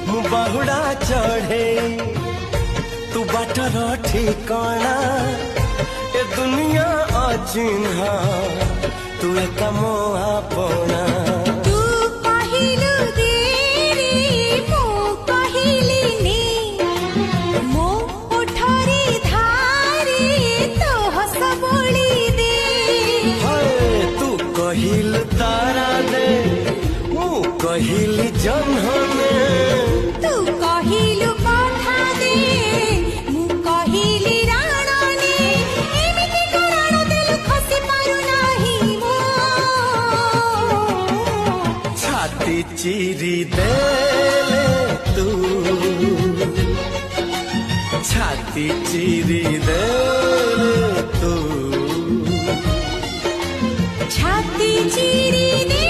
मु बाहुड़ा चढ़े तू बाटर ठिकाना ए दुनिया अचिन्हा तू एक मो आपना कहिल तारा दे मु कहिल जन्हने तू कहिलु कथा दे मु कहिली राणने एमिति कराण देलु खसी पारु नाही मो छाती चिरी देले तू छाती चिरी देले तू छाती चिरी दे